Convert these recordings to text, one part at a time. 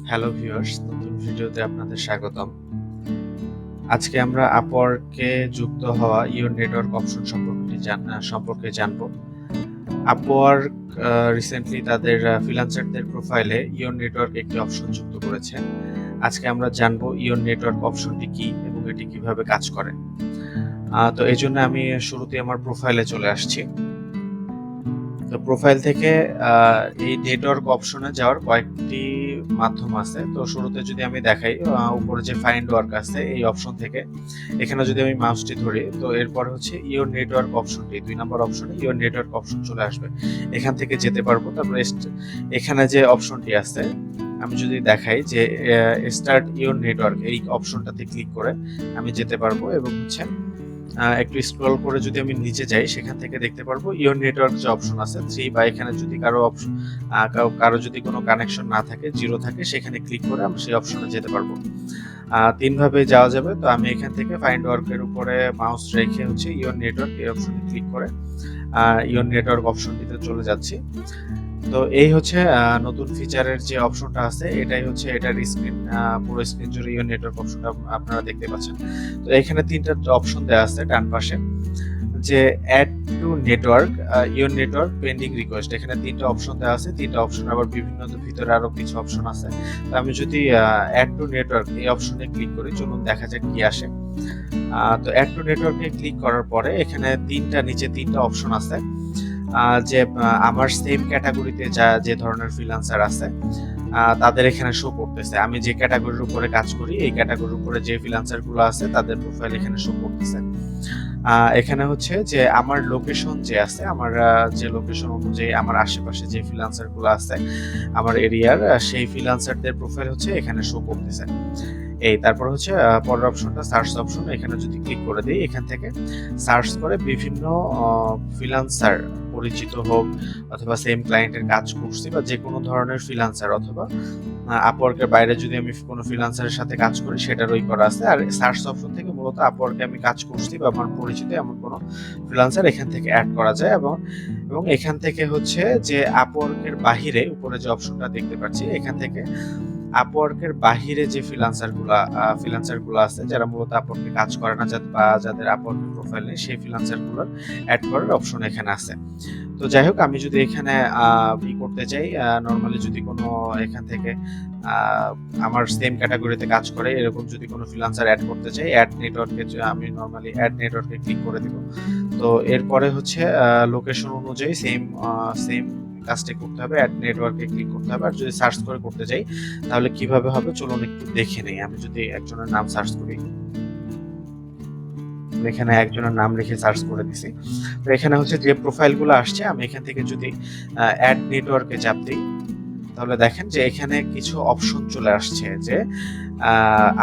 Hello viewers, নতুন ভিডিওতে আপনাদের স্বাগতম। আজকে আমরা আপওয়ার্কে যুক্ত হওয়া ইওর নেটওয়ার্ক অপশন সম্পর্কে জানবো। আপওয়ার্ক রিসেন্টলি তাদের ফ্রিল্যান্সারদের প্রোফাইলে ইওর নেটওয়ার্ক একটি অপশন যুক্ত করেছে। আজকে আমরা জানবো ইওর নেটওয়ার্ক অপশনটি কি এবং এটি কিভাবে কাজ করে। তো এই জন্য আমি শুরুতে আমার প্রোফাইলে চলে আসছি। তো প্রোফাইল থেকে এই নেটওয়ার্ক অপশনে যাওয়ার কয়েকটি মাধ্যম আছে। তো শুরুতে যদি আমি দেখাই, উপরে যে ফাইন্ড ওয়ার্ক আছে এই অপশন থেকে এখানে যদি আমি মাউসটি ধরি, তো এরপর হচ্ছে ইওর নেটওয়ার্ক অপশনটি 2 নম্বর অপশনে ইওর নেটওয়ার্ক অপশন চলে আসবে। এখান থেকে যেতে পারবো। তারপরে এখানে যে অপশনটি আছে আমি যদি দেখাই যে স্টার্ট ইওর নেটওয়ার্ক, এই অপশনটাতে ক্লিক করে আমি যেতে পারবো এবং হচ্ছে একটু স্ক্রল করে যদি আমি নিচে যাই, সেখান থেকে দেখতে পারবো ইওর নেটওয়ার্ক যে অপশন আছে 3, বা এখানে যদি কারো যদি কোনো কানেকশন না থাকে, জিরো থাকে, সেখানে ক্লিক করে আমরা সেই অপশনে যেতে পারবো। 3 ভাবে যাওয়া যাবে। তো আমি এখান থেকে ফাইন্ড ওয়ার্কের উপরে মাউস রেখে হচ্ছে ইওর নেটওয়ার্ক এই অপশনে ক্লিক করে ইওর নেটওয়ার্ক অপশনটিতে চলে যাচ্ছি। তো এই হচ্ছে নতুন ফিচারের যে অপশনটা আছে, এটাই হচ্ছে এটার স্ক্রিন, পুরো স্ক্রিন জুড়ে ইওর নেটওয়ার্ক অপশনটা আপনারা দেখতে পাচ্ছেন। তো এখানে 3টা অপশন দেওয়া আছে ডান পাশে, যে add to network, your network, pending request. এখানে 3টা অপশন দেওয়া আছে। 3টা অপশন আবার বিভিন্ন, ভিতরে আরো কিছু অপশন আছে। তো আমি যদি অ্যাড টু নেটওয়ার্ক এই অপশনে ক্লিক করি, চলুন দেখা যাক কি আসে। তো অ্যাড টু নেটওয়ার্কে ক্লিক করার পরে এখানে নিচে 3টা অপশন আছে, যে আমার সেম ক্যাটাগরিতে যে ধরনের ফ্রিল্যান্সার আছে তাদের এখানে শো করতেছে। আমি যে ক্যাটাগরির উপরে কাজ করি, এই ক্যাটাগরির উপরে যে ফ্রিল্যান্সার গুলো আছে তাদের প্রোফাইল এখানে শো করতেছে। এখানে হচ্ছে যে আমার লোকেশন যে আছে, আমার যে লোকেশন অনুযায়ী আমার আশেপাশে যে ফ্রিল্যান্সার গুলো আছে আমার এরিয়ার, সেই ফ্রিল্যান্সারদের প্রোফাইল হচ্ছে এখানে শো করতেছে। তারপর হচ্ছে পরের অপশনটা সার্চ অপশন। এখানে যদি ক্লিক করে দিই, এখান থেকে সার্চ করে বিভিন্ন ফ্রিল্যান্সার, পরিচিত হোক অথবা সেম ক্লায়েন্টের কাজ করছি বা যে কোনো ধরনের ফ্রিল্যান্সার, অথবা আপওয়ার্কের বাইরে যদি আমি কোনো ফ্রিল্যান্সারের সাথে কাজ করি সেটারই করা আছে। আর সার্চ অপশন থেকে মূলত আপওয়ার্কে আমি কাজ করছি বা আমার পরিচিত এমন কোনো ফ্রিল্যান্সার এখান থেকে অ্যাড করা যায়। এবং এখান থেকে হচ্ছে যে আপওয়ার্কের বাহিরে উপরে যে অপশনটা দেখতে পাচ্ছি, এখান থেকে আপওয়ার্কের বাহিরে যে ফ্রিল্যান্সারগুলো আছে যারা মূলত আপওয়ার্কে কাজ করে না, বা যাদের আপওয়ার্কের প্রোফাইল নেই, সেই ফ্রিল্যান্সারগুলোর অ্যাড করার অপশন এখানে আছে। তো যাই হোক, আমি যদি এখানে করতে চাই, নর্মালি যদি কোনো এখান থেকে আমার সেম ক্যাটাগরিতে কাজ করে এরকম যদি কোনো ফ্রিল্যান্সার অ্যাড করতে চাই, অ্যাড নেটওয়ার্কে আমি নর্মালি অ্যাড নেটওয়ার্কে ক্লিক করে দিব। তো এরপরে হচ্ছে লোকেশন অনুযায়ী সেম কাজটি করতে হবে, অ্যাড নেটওয়ার্কে ক্লিক করতে হবে। আর যদি সার্চ করে করতে চাই তাহলে কিভাবে হবে চলুন একটু দেখে নেই। আমি যদি একজনের নাম সার্চ করি, এখানে একজনের নাম লিখে সার্চ করে দিছি। তো এখানে হচ্ছে যে প্রোফাইলগুলো আসছে, আমি এখান থেকে যদি অ্যাড নেটওয়ার্কে চাপ দিই, তাহলে দেখেন যে এখানে কিছু অপশন চলে আসছে যে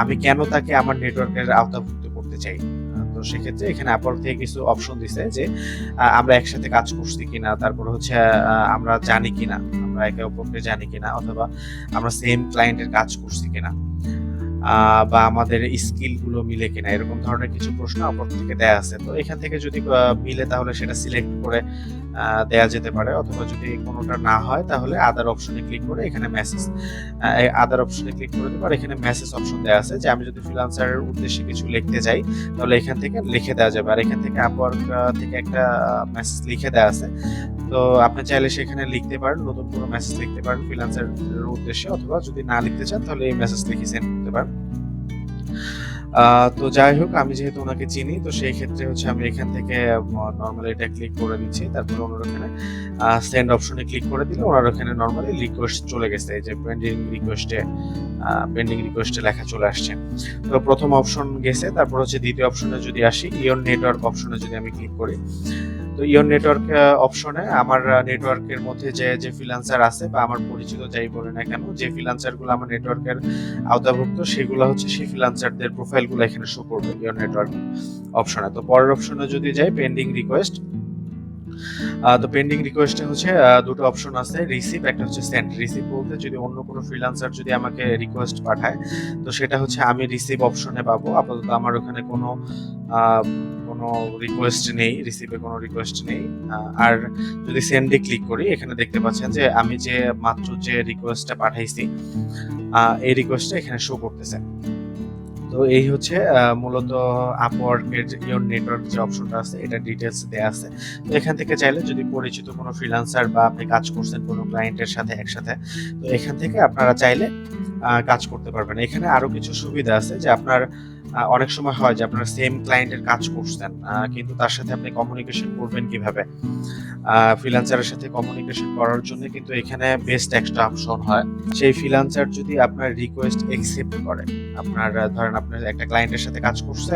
আমি কেন তাকে আমার নেটওয়ার্কের আওতাভুক্ত করতে চাই। তো সেক্ষেত্রে এখানে আপওয়ার্ক থেকে কিছু অপশন দিছে যে আমরা একসাথে কাজ করছি কিনা, তারপর হচ্ছে আমরা জানি কিনা, আমরা একে অপরকে জানি কিনা, অথবা আমরা সেম ক্লায়েন্টের কাজ করছি কিনা, বা আমাদের স্কিল গুলো মিলে কিনা, এরকম ধরনের কিছু প্রশ্ন আপওয়ার্ক থেকে দেয়া আছে। তো এখান থেকে যদি মিলে তাহলে সেটা সিলেক্ট করে দেয়া যেতে পারে, অথবা যদি কোনোটা না হয় তাহলে আদার অপশনে ক্লিক করে এখানে আদার অপশনে ক্লিক করে দেবো। আর এখানে মেসেজ অপশন দেওয়া আছে যে আমি যদি ফ্রিল্যান্সারের উদ্দেশ্যে কিছু লিখতে চাই তাহলে এখান থেকে লিখে দেওয়া যাবে। আর এখান থেকে আপওয়ার্ক থেকে একটা মেসেজ লিখে দেওয়া আছে। তো আপনি চাইলে সেখানে লিখতে পারেন, নতুন কোনো মেসেজ লিখতে পারেন ফ্রিল্যান্সারের উদ্দেশ্যে, অথবা যদি না লিখতে চান তাহলে এই মেসেজ লিখে সেন্ড করতে পারেন। তো যাই হোক, আমি যেহেতু ওনাকে চিনি, তো সেই ক্ষেত্রে হচ্ছে আমি এখান থেকে নর্মালি এটা ক্লিক করে দিচ্ছি। তারপরে ওনার ওখানে সেন্ড অপশনে ক্লিক করে দিলে ওনার ওখানে নর্মালি রিকোয়েস্ট চলে গেছে, এই যে পেন্ডিং রিকোয়েস্টে লেখা চলে আসছে। তো প্রথম অপশন গেছে। তারপর হচ্ছে দ্বিতীয় অপশনে যদি আসি, ইওর নেটওয়ার্ক অপশনে যদি আমি ক্লিক করি, তো ইওর নেটওয়ার্ক অপশনে আমার নেটওয়ার্কের মধ্যে যে ফ্রিল্যান্সার আছে বা আমার পরিচিত যাই বলে না কেন, যে ফ্রিল্যান্সারগুলো আমার নেটওয়ার্কের আওতাভুক্ত সেগুলো হচ্ছে সেই ফ্রিল্যান্সারদের প্রোফাইলগুলো এখানে শো করবে ইওর নেটওয়ার্ক অপশনে। তো পরের অপশনে যদি যাই, পেন্ডিং রিকোয়েস্ট। তো পেন্ডিং রিকোয়েস্টে হচ্ছে দুটো অপশন আছে, রিসিভ, একটা হচ্ছে সেন্ড। রিসিভ বলতে যদি অন্য কোনো ফ্রিল্যান্সার যদি আমাকে রিকোয়েস্ট পাঠায়, তো সেটা হচ্ছে আমি রিসিভ অপশনে পাবো। আপাতত আমার ওখানে কোনো কোনো রিকোয়েস্ট নেই, রিসিভে কোনো রিকোয়েস্ট নেই। আর যদি সেন্ডে ক্লিক করি, এখানে দেখতে পাচ্ছেন যে আমি যে মাত্র যে রিকোয়েস্টটা পাঠাইছি, এই রিকোয়েস্টটা এখানে শো করতেছে। তো এই হচ্ছে মূলত আপওয়ার্কের যে ইওর নেটওয়ার্ক যে অপশনটা আছে, এটা ডিটেলস দেয়া আছে। তো এখান থেকে চাইলে যদি পরিচিত কোনো ফ্রিল্যান্সার বা আপনি কাজ করছেন কোনো ক্লায়েন্টের সাথে একসাথে, তো এখান থেকে আপনারা চাইলে কাজ করতে পারবেন। এখানে আরো কিছু সুবিধা আছে যে আপনার অনেক সময় হয় যে আপনার সেম ক্লায়েন্টের কাজ করছেন, কিন্তু তার সাথে আপনি কমিউনিকেশন করবেন কিভাবে? ফ্রিল্যান্সারের সাথে কমিউনিকেশন করার জন্য কিন্তু এখানে বেস্ট একটা অপশন হয়। সেই ফ্রিল্যান্সার যদি আপনার রিকোয়েস্ট একসেপ্ট করে, আপনার ধরেন আপনার একটা ক্লায়েন্টের সাথে কাজ করছে,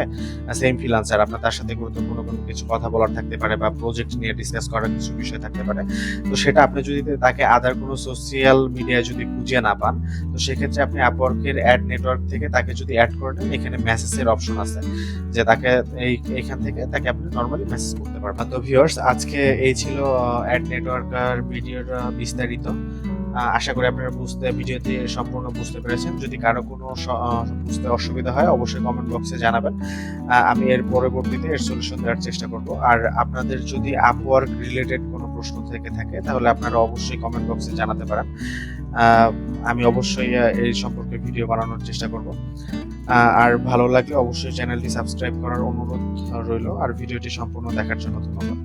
সেম ফ্রিল্যান্সার, আপনার তার সাথে গুরুত্বপূর্ণ কোনো কিছু কথা বলার থাকতে পারে বা প্রজেক্ট নিয়ে ডিসকাস করার কিছু বিষয় থাকতে পারে। তো সেটা আপনি যদি তাকে আদার কোনো সোশ্যাল মিডিয়ায় যদি খুঁজে না পান, তো সেক্ষেত্রে আপনি আপওয়ার্কের অ্যাড নেটওয়ার্ক থেকে তাকে যদি অ্যাড করে নেন, এখানে মেসেজের অপশন আছে যে তাকে এইখান থেকে তাকে আপনি নরমালি মেসেজ করতে পারবেন। তো ভিউয়ার্স, আজকে এই ছিল অ্যাড নেটওয়ার্ক আর ভিডিওর বিস্তারিত। আশা করি আপনারা ভিডিওতে সম্পূর্ণ বুঝতে পেরেছেন। যদি কারো কোনো বুঝতে অসুবিধা হয়, অবশ্যই কমেন্ট বক্সে জানাবেন। আমি এর পরবর্তীতে এর সলিউশন দেওয়ার চেষ্টা করব। আর আপনাদের যদি আপওয়ার্ক রিলেটেড কোনো প্রশ্ন থেকে থাকে, তাহলে আপনারা অবশ্যই কমেন্ট বক্সে জানাতে পারেন। আমি অবশ্যই এই সম্পর্কে ভিডিও বানানোর চেষ্টা করব। আর ভালো লাগলে অবশ্যই চ্যানেলটি সাবস্ক্রাইব করার অনুরোধ রইল। আর ভিডিওটি সম্পূর্ণ দেখার জন্য ধন্যবাদ।